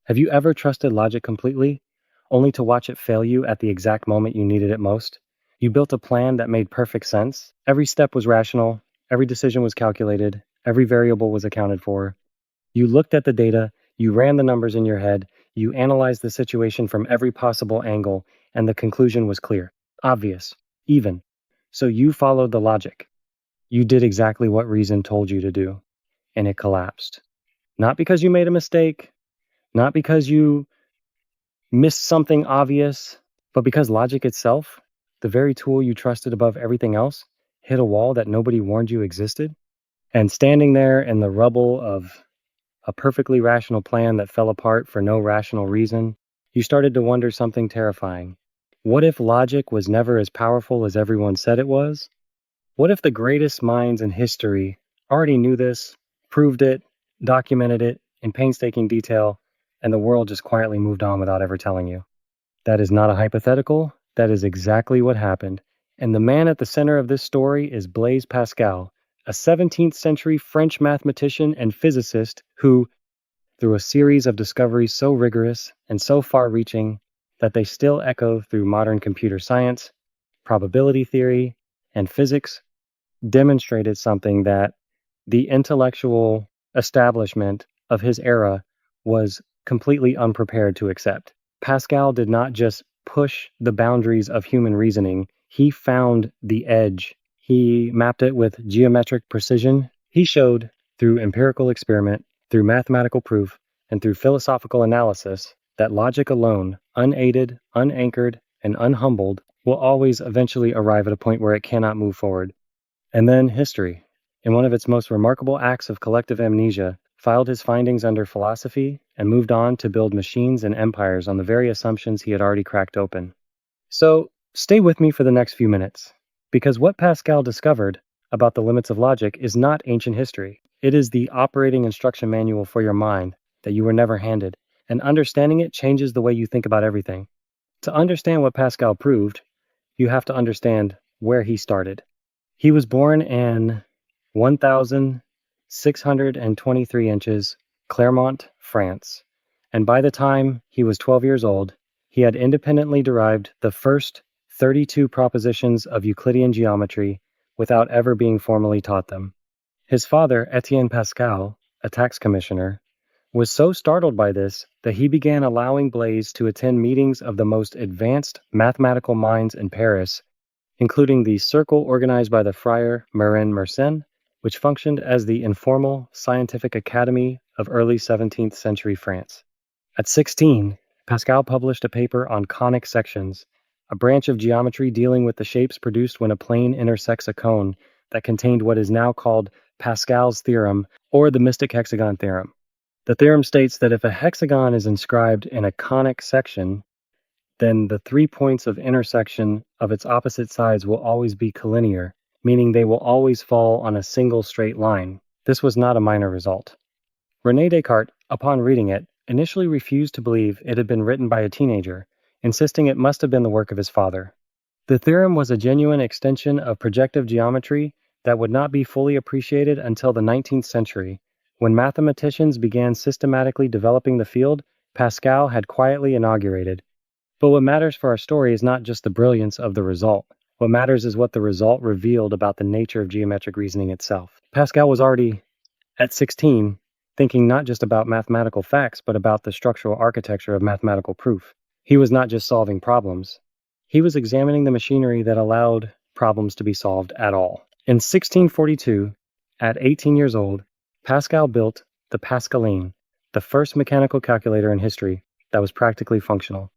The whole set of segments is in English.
Have you ever trusted logic completely, only to watch it fail you at the exact moment you needed it most? You built a plan that made perfect sense. Every step was rational, every decision was calculated, every variable was accounted for. You looked at the data, you ran the numbers in your head, you analyzed the situation from every possible angle, and the conclusion was clear, obvious, even. So you followed the logic. You did exactly what reason told you to do, and it collapsed. Not because you made a mistake, not because you missed something obvious, but because logic itself, the very tool you trusted above everything else, hit a wall that nobody warned you existed. And standing there in the rubble of a perfectly rational plan that fell apart for no rational reason, you started to wonder something terrifying. What if logic was never as powerful as everyone said it was? What if the greatest minds in history already knew this, proved it, documented it in painstaking detail, and the world just quietly moved on without ever telling you? That is not a hypothetical. That is exactly what happened. And the man at the center of this story is Blaise Pascal, a 17th century French mathematician and physicist who, through a series of discoveries so rigorous and so far reaching that they still echo through modern computer science, probability theory, and physics, demonstrated something that the intellectual establishment of his era was completely unprepared to accept. Pascal did not just push the boundaries of human reasoning, he found the edge. He mapped it with geometric precision. He showed through empirical experiment, through mathematical proof, and through philosophical analysis that logic alone, unaided, unanchored, and unhumbled, will always eventually arrive at a point where it cannot move forward. And then history, in one of its most remarkable acts of collective amnesia, filed his findings under philosophy and moved on to build machines and empires on the very assumptions he had already cracked open. So, stay with me for the next few minutes, because what Pascal discovered about the limits of logic is not ancient history. It is the operating instruction manual for your mind that you were never handed, and understanding it changes the way you think about everything. To understand what Pascal proved, you have to understand where he started. He was born in 1,623 inches, Clermont, France, and by the time he was 12 years old, he had independently derived the first 32 propositions of Euclidean geometry without ever being formally taught them. His father, Etienne Pascal, a tax commissioner, was so startled by this that he began allowing Blaise to attend meetings of the most advanced mathematical minds in Paris, including the circle organized by the friar Marin Mersenne, which functioned as the informal scientific academy of early 17th century France. At 16, Pascal published a paper on conic sections, a branch of geometry dealing with the shapes produced when a plane intersects a cone that contained what is now called Pascal's theorem or the mystic hexagon theorem. The theorem states that if a hexagon is inscribed in a conic section, then the 3 points of intersection of its opposite sides will always be collinear, meaning they will always fall on a single straight line. This was not a minor result. René Descartes, upon reading it, initially refused to believe it had been written by a teenager, insisting it must have been the work of his father. The theorem was a genuine extension of projective geometry that would not be fully appreciated until the 19th century. When mathematicians began systematically developing the field, Pascal had quietly inaugurated. But what matters for our story is not just the brilliance of the result. What matters is what the result revealed about the nature of geometric reasoning itself. Pascal was already, at 16, thinking not just about mathematical facts, but about the structural architecture of mathematical proof. He was not just solving problems. He was examining the machinery that allowed problems to be solved at all. In 1642, at 18 years old, Pascal built the Pascaline, the first mechanical calculator in history that was practically functional.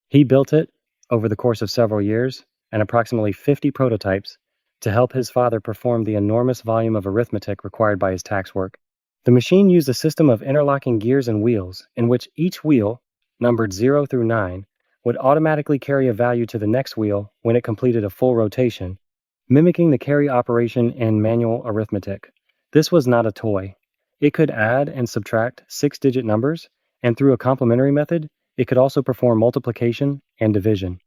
He built it over the course of several years and approximately 50 prototypes to help his father perform the enormous volume of arithmetic required by his tax work. The machine used a system of interlocking gears and wheels in which each wheel, numbered 0 through 9, would automatically carry a value to the next wheel when it completed a full rotation, mimicking the carry operation in manual arithmetic. This was not a toy. It could add and subtract 6-digit numbers, and through a complementary method, it could also perform multiplication and division.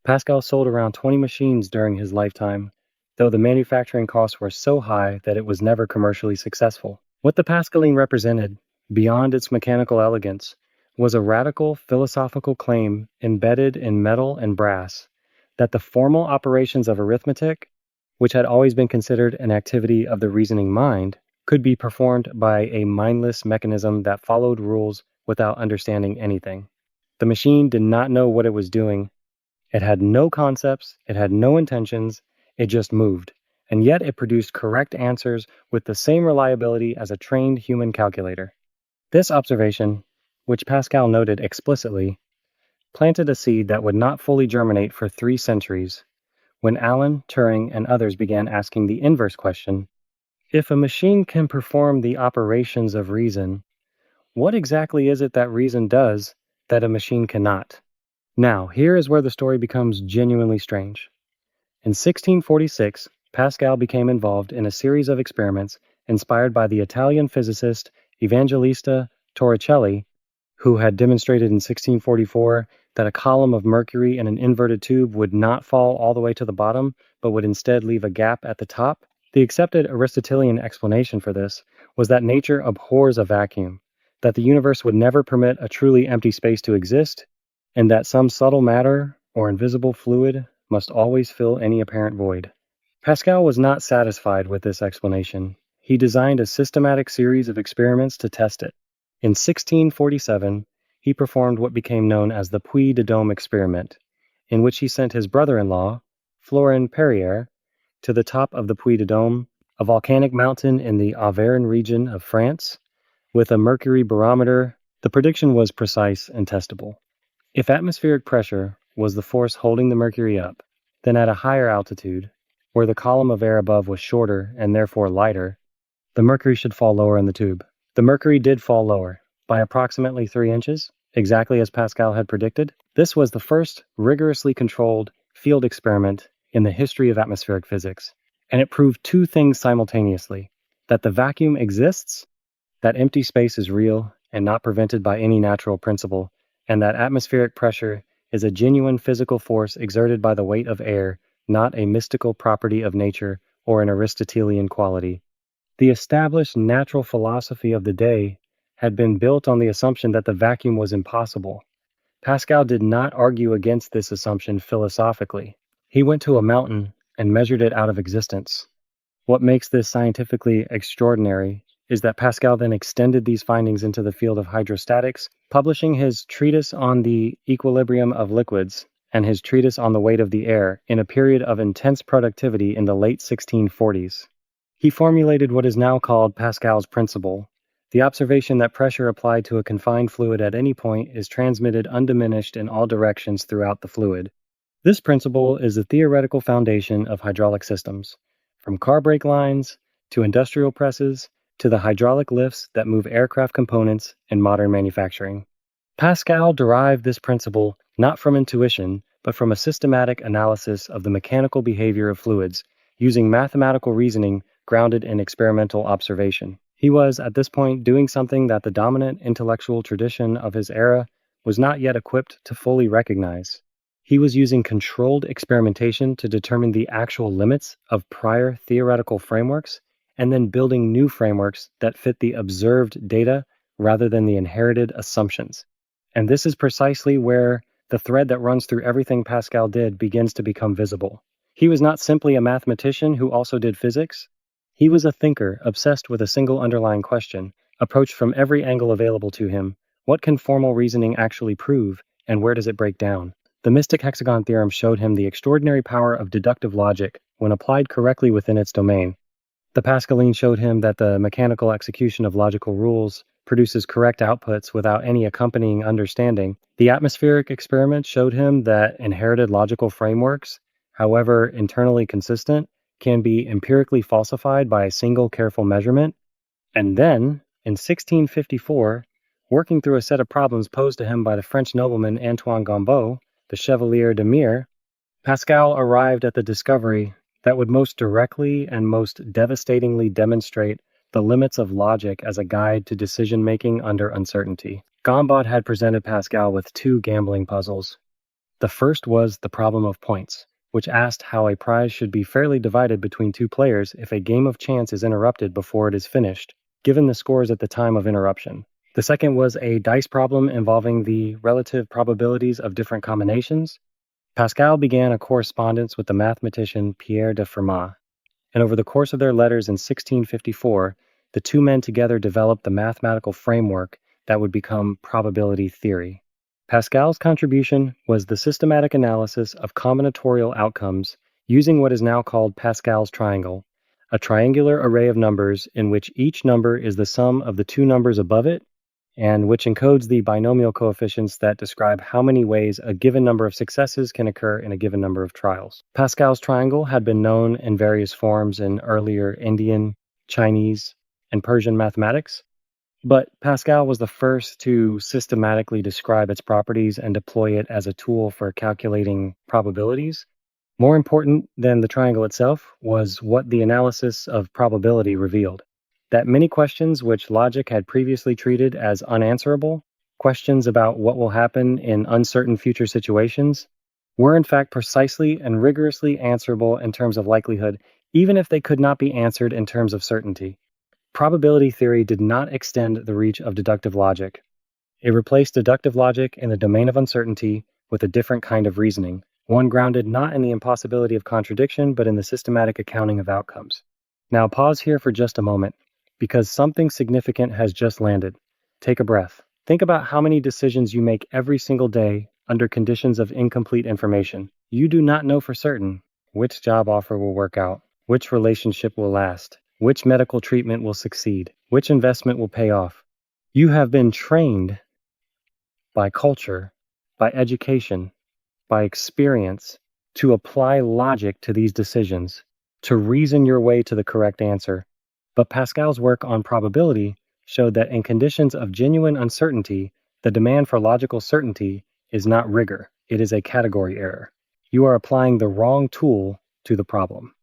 Pascal sold around 20 machines during his lifetime, though the manufacturing costs were so high that it was never commercially successful. What the Pascaline represented, beyond its mechanical elegance, was a radical philosophical claim embedded in metal and brass that the formal operations of arithmetic, which had always been considered an activity of the reasoning mind, could be performed by a mindless mechanism that followed rules without understanding anything. The machine did not know what it was doing. It had no concepts, it had no intentions, it just moved. And yet it produced correct answers with the same reliability as a trained human calculator. This observation, which Pascal noted explicitly, planted a seed that would not fully germinate for 3 centuries, when Alan, Turing, and others began asking the inverse question: if a machine can perform the operations of reason, what exactly is it that reason does that a machine cannot? Now, here is where the story becomes genuinely strange. In 1646, Pascal became involved in a series of experiments inspired by the Italian physicist Evangelista Torricelli, who had demonstrated in 1644 that a column of mercury in an inverted tube would not fall all the way to the bottom, but would instead leave a gap at the top. The accepted Aristotelian explanation for this was that nature abhors a vacuum, that the universe would never permit a truly empty space to exist, and that some subtle matter or invisible fluid must always fill any apparent void. Pascal was not satisfied with this explanation. He designed a systematic series of experiments to test it. In 1647, he performed what became known as the Puy de Dôme experiment, in which he sent his brother-in-law, Florin Perrier, to the top of the Puy de Dôme, a volcanic mountain in the Auvergne region of France, with a mercury barometer. The prediction was precise and testable. If atmospheric pressure was the force holding the mercury up, then at a higher altitude, where the column of air above was shorter and therefore lighter, the mercury should fall lower in the tube. The mercury did fall lower, by approximately 3 inches, exactly as Pascal had predicted. This was the first rigorously controlled field experiment in the history of atmospheric physics, and it proved 2 things simultaneously: that the vacuum exists, that empty space is real and not prevented by any natural principle, and that atmospheric pressure is a genuine physical force exerted by the weight of air, not a mystical property of nature or an Aristotelian quality. The established natural philosophy of the day had been built on the assumption that the vacuum was impossible. Pascal did not argue against this assumption philosophically. He went to a mountain and measured it out of existence. What makes this scientifically extraordinary is that Pascal then extended these findings into the field of hydrostatics, publishing his treatise on the equilibrium of liquids and his treatise on the weight of the air in a period of intense productivity in the late 1640s. He formulated what is now called Pascal's principle, the observation that pressure applied to a confined fluid at any point is transmitted undiminished in all directions throughout the fluid. This principle is the theoretical foundation of hydraulic systems, from car brake lines to industrial presses to the hydraulic lifts that move aircraft components in modern manufacturing. Pascal derived this principle not from intuition, but from a systematic analysis of the mechanical behavior of fluids, using mathematical reasoning grounded in experimental observation. He was, at this point, doing something that the dominant intellectual tradition of his era was not yet equipped to fully recognize. He was using controlled experimentation to determine the actual limits of prior theoretical frameworks, and then building new frameworks that fit the observed data rather than the inherited assumptions. And this is precisely where the thread that runs through everything Pascal did begins to become visible. He was not simply a mathematician who also did physics. He was a thinker obsessed with a single underlying question, approached from every angle available to him. What can formal reasoning actually prove, and where does it break down? The mystic hexagon theorem showed him the extraordinary power of deductive logic when applied correctly within its domain. The Pascaline showed him that the mechanical execution of logical rules produces correct outputs without any accompanying understanding. The atmospheric experiment showed him that inherited logical frameworks, however internally consistent, can be empirically falsified by a single careful measurement. And then, in 1654, working through a set of problems posed to him by the French nobleman Antoine Gambeau, the Chevalier de Mire, Pascal arrived at the discovery that would most directly and most devastatingly demonstrate the limits of logic as a guide to decision-making under uncertainty. Gambeau had presented Pascal with 2 gambling puzzles. The first was the problem of points, which asked how a prize should be fairly divided between 2 players if a game of chance is interrupted before it is finished, given the scores at the time of interruption. The second was a dice problem involving the relative probabilities of different combinations. Pascal began a correspondence with the mathematician Pierre de Fermat, and over the course of their letters in 1654, the two men together developed the mathematical framework that would become probability theory. Pascal's contribution was the systematic analysis of combinatorial outcomes using what is now called Pascal's triangle, a triangular array of numbers in which each number is the sum of the two numbers above it, and which encodes the binomial coefficients that describe how many ways a given number of successes can occur in a given number of trials. Pascal's triangle had been known in various forms in earlier Indian, Chinese, and Persian mathematics, but Pascal was the first to systematically describe its properties and deploy it as a tool for calculating probabilities. More important than the triangle itself was what the analysis of probability revealed. That many questions which logic had previously treated as unanswerable, questions about what will happen in uncertain future situations, were in fact precisely and rigorously answerable in terms of likelihood, even if they could not be answered in terms of certainty. Probability theory did not extend the reach of deductive logic. It replaced deductive logic in the domain of uncertainty with a different kind of reasoning, one grounded not in the impossibility of contradiction, but in the systematic accounting of outcomes. Now pause here for just a moment, because something significant has just landed. Take a breath. Think about how many decisions you make every single day under conditions of incomplete information. You do not know for certain which job offer will work out, which relationship will last, which medical treatment will succeed, which investment will pay off. You have been trained by culture, by education, by experience, to apply logic to these decisions, to reason your way to the correct answer. But Pascal's work on probability showed that in conditions of genuine uncertainty, the demand for logical certainty is not rigor, it is a category error. You are applying the wrong tool to the problem.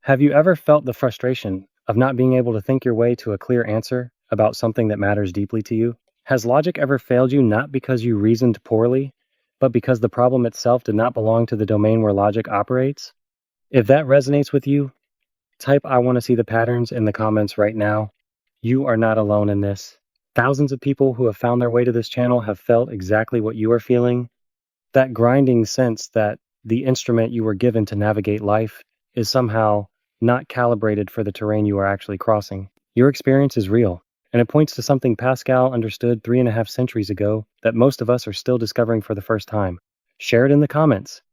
Have you ever felt the frustration of not being able to think your way to a clear answer about something that matters deeply to you? Has logic ever failed you not because you reasoned poorly, but because the problem itself did not belong to the domain where logic operates? If that resonates with you, type "I want to see the patterns" in the comments right now. You are not alone in this. Thousands of people who have found their way to this channel have felt exactly what you are feeling. That grinding sense that the instrument you were given to navigate life is somehow not calibrated for the terrain you are actually crossing. Your experience is real, and it points to something Pascal understood 3.5 centuries ago that most of us are still discovering for the first time. Share it in the comments.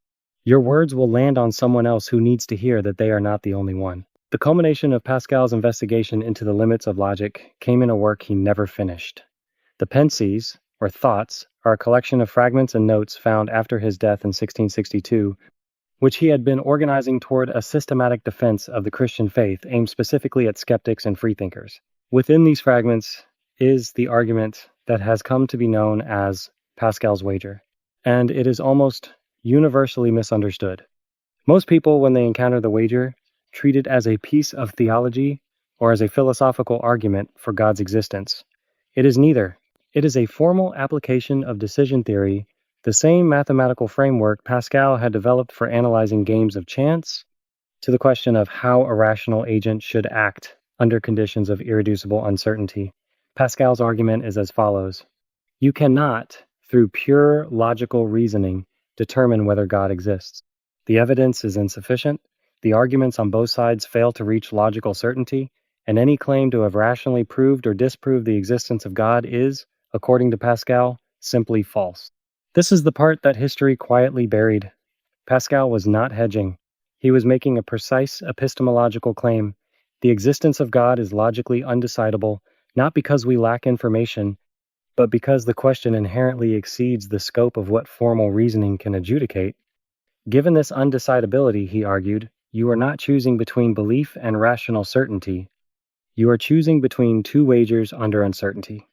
Your words will land on someone else who needs to hear that they are not the only one. The culmination of Pascal's investigation into the limits of logic came in a work he never finished. The Pensies, or Thoughts, are a collection of fragments and notes found after his death in 1662, which he had been organizing toward a systematic defense of the Christian faith aimed specifically at skeptics and freethinkers. Within these fragments is the argument that has come to be known as Pascal's wager, and it is almost universally misunderstood. Most people, when they encounter the wager, treat it as a piece of theology or as a philosophical argument for God's existence. It is neither. It is a formal application of decision theory, the same mathematical framework Pascal had developed for analyzing games of chance, to the question of how a rational agent should act under conditions of irreducible uncertainty. Pascal's argument is as follows. You cannot, through pure logical reasoning, determine whether God exists. The evidence is insufficient, the arguments on both sides fail to reach logical certainty, and any claim to have rationally proved or disproved the existence of God is, according to Pascal, simply false. This is the part that history quietly buried. Pascal was not hedging. He was making a precise epistemological claim. The existence of God is logically undecidable, not because we lack information, but because the question inherently exceeds the scope of what formal reasoning can adjudicate. Given this undecidability, he argued, you are not choosing between belief and rational certainty. You are choosing between two wagers under uncertainty.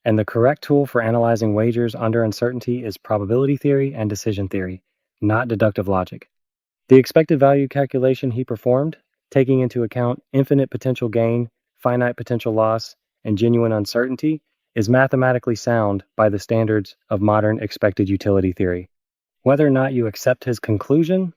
And the correct tool for analyzing wagers under uncertainty is probability theory and decision theory, not deductive logic. The expected value calculation he performed, taking into account infinite potential gain, finite potential loss, and genuine uncertainty, is mathematically sound by the standards of modern expected utility theory. Whether or not you accept his conclusion,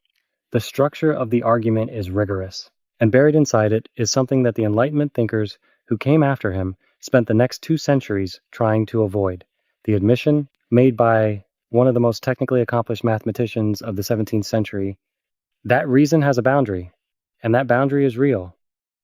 the structure of the argument is rigorous, and buried inside it is something that the Enlightenment thinkers who came after him spent the next 2 centuries trying to avoid. The admission, made by one of the most technically accomplished mathematicians of the 17th century, that reason has a boundary, and that boundary is real.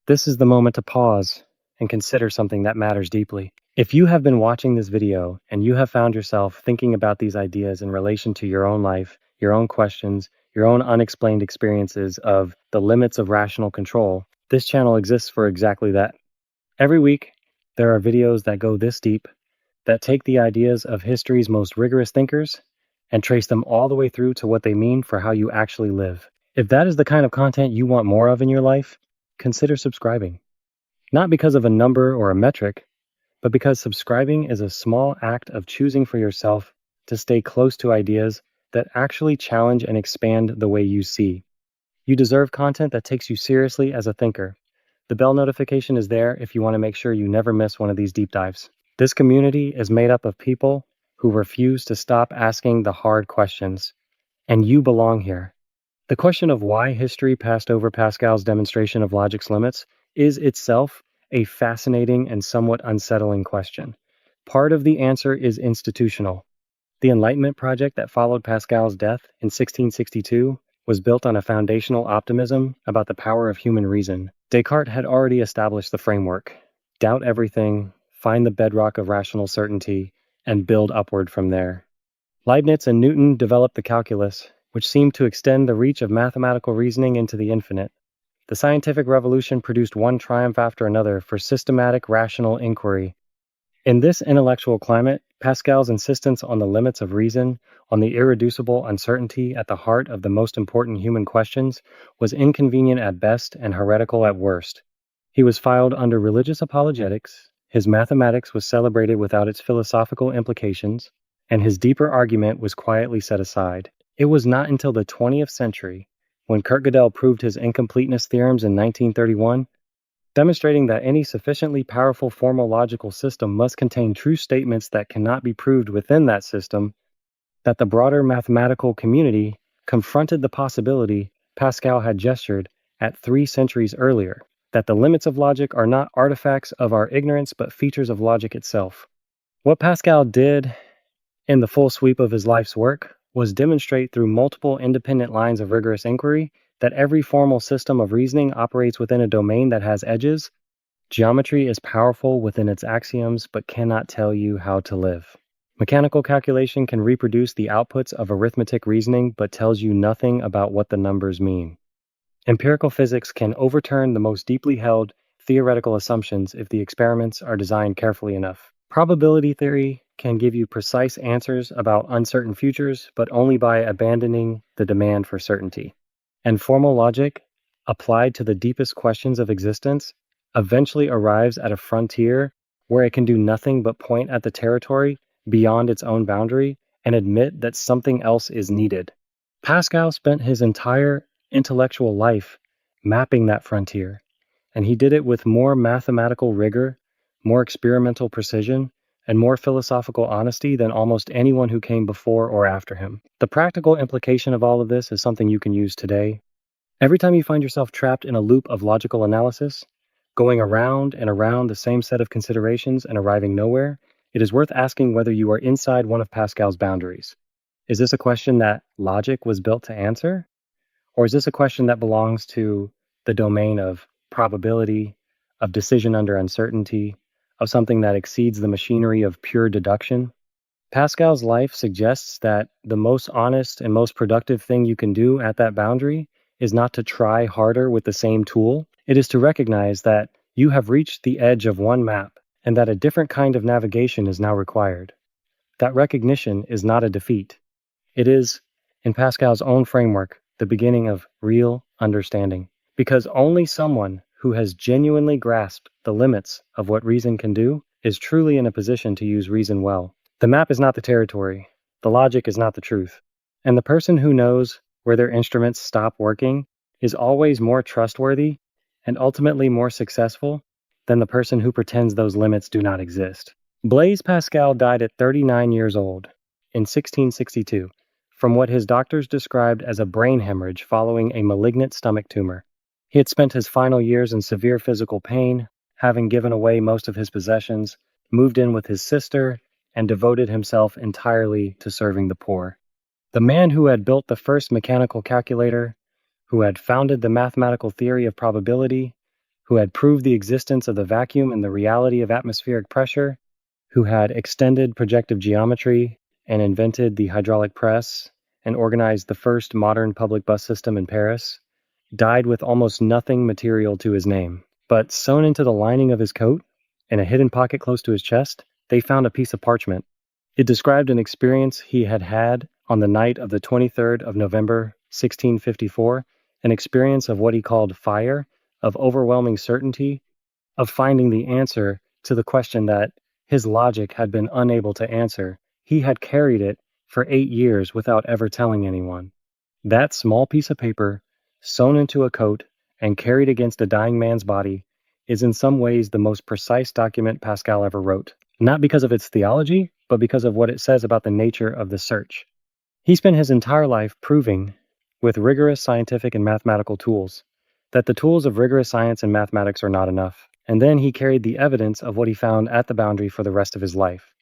This is the moment to pause and consider something that matters deeply. If you have been watching this video and you have found yourself thinking about these ideas in relation to your own life, your own questions, your own unexplained experiences of the limits of rational control, this channel exists for exactly that. Every week, there are videos that go this deep, that take the ideas of history's most rigorous thinkers and trace them all the way through to what they mean for how you actually live. If that is the kind of content you want more of in your life, consider subscribing. Not because of a number or a metric, but because subscribing is a small act of choosing for yourself to stay close to ideas that actually challenge and expand the way you see. You deserve content that takes you seriously as a thinker. The bell notification is there if you want to make sure you never miss one of these deep dives. This community is made up of people who refuse to stop asking the hard questions, and you belong here. The question of why history passed over Pascal's demonstration of logic's limits is itself a fascinating and somewhat unsettling question. Part of the answer is institutional. The Enlightenment project that followed Pascal's death in 1662 was built on a foundational optimism about the power of human reason. Descartes had already established the framework: doubt everything, find the bedrock of rational certainty, and build upward from there. Leibniz and Newton developed the calculus, which seemed to extend the reach of mathematical reasoning into the infinite. The scientific revolution produced one triumph after another for systematic rational inquiry. In this intellectual climate, Pascal's insistence on the limits of reason, on the irreducible uncertainty at the heart of the most important human questions, was inconvenient at best and heretical at worst. He was filed under religious apologetics, his mathematics was celebrated without its philosophical implications, and his deeper argument was quietly set aside. It was not until the 20th century, when Kurt Gödel proved his incompleteness theorems in 1931, demonstrating that any sufficiently powerful formal logical system must contain true statements that cannot be proved within that system, that the broader mathematical community confronted the possibility Pascal had gestured at 3 centuries earlier, that the limits of logic are not artifacts of our ignorance but features of logic itself. What Pascal did in the full sweep of his life's work was demonstrate through multiple independent lines of rigorous inquiry that every formal system of reasoning operates within a domain that has edges. Geometry is powerful within its axioms but cannot tell you how to live. Mechanical calculation can reproduce the outputs of arithmetic reasoning but tells you nothing about what the numbers mean. Empirical physics can overturn the most deeply held theoretical assumptions if the experiments are designed carefully enough. Probability theory can give you precise answers about uncertain futures, but only by abandoning the demand for certainty. And formal logic, applied to the deepest questions of existence, eventually arrives at a frontier where it can do nothing but point at the territory beyond its own boundary and admit that something else is needed. Pascal spent his entire intellectual life mapping that frontier, and he did it with more mathematical rigor, more experimental precision, and more philosophical honesty than almost anyone who came before or after him. The practical implication of all of this is something you can use today. Every time you find yourself trapped in a loop of logical analysis, going around and around the same set of considerations and arriving nowhere, it is worth asking whether you are inside one of Pascal's boundaries. Is this a question that logic was built to answer? Or is this a question that belongs to the domain of probability, of decision under uncertainty, of something that exceeds the machinery of pure deduction? Pascal's life suggests that the most honest and most productive thing you can do at that boundary is not to try harder with the same tool. It is to recognize that you have reached the edge of one map and that a different kind of navigation is now required. That recognition is not a defeat. It is, in Pascal's own framework, the beginning of real understanding. Because only someone who has genuinely grasped the limits of what reason can do is truly in a position to use reason well. The map is not the territory. The logic is not the truth. And the person who knows where their instruments stop working is always more trustworthy and ultimately more successful than the person who pretends those limits do not exist. Blaise Pascal died at 39 years old in 1662 from what his doctors described as a brain hemorrhage following a malignant stomach tumor. He had spent his final years in severe physical pain, having given away most of his possessions, moved in with his sister, and devoted himself entirely to serving the poor. The man who had built the first mechanical calculator, who had founded the mathematical theory of probability, who had proved the existence of the vacuum and the reality of atmospheric pressure, who had extended projective geometry and invented the hydraulic press and organized the first modern public bus system in Paris, died with almost nothing material to his name. But sewn into the lining of his coat, in a hidden pocket close to his chest, they found a piece of parchment. It described an experience he had had on the night of the 23rd of November, 1654, an experience of what he called fire, of overwhelming certainty, of finding the answer to the question that his logic had been unable to answer. He had carried it for 8 years without ever telling anyone. That small piece of paper, sewn into a coat and carried against a dying man's body, is in some ways the most precise document Pascal ever wrote. Not because of its theology, but because of what it says about the nature of the search. He spent his entire life proving, with rigorous scientific and mathematical tools, that the tools of rigorous science and mathematics are not enough. And then he carried the evidence of what he found at the boundary for the rest of his life.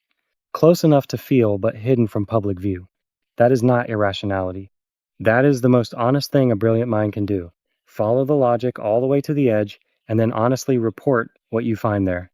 Close enough to feel, but hidden from public view. That is not irrationality. That is the most honest thing a brilliant mind can do. Follow the logic all the way to the edge, and then honestly report what you find there.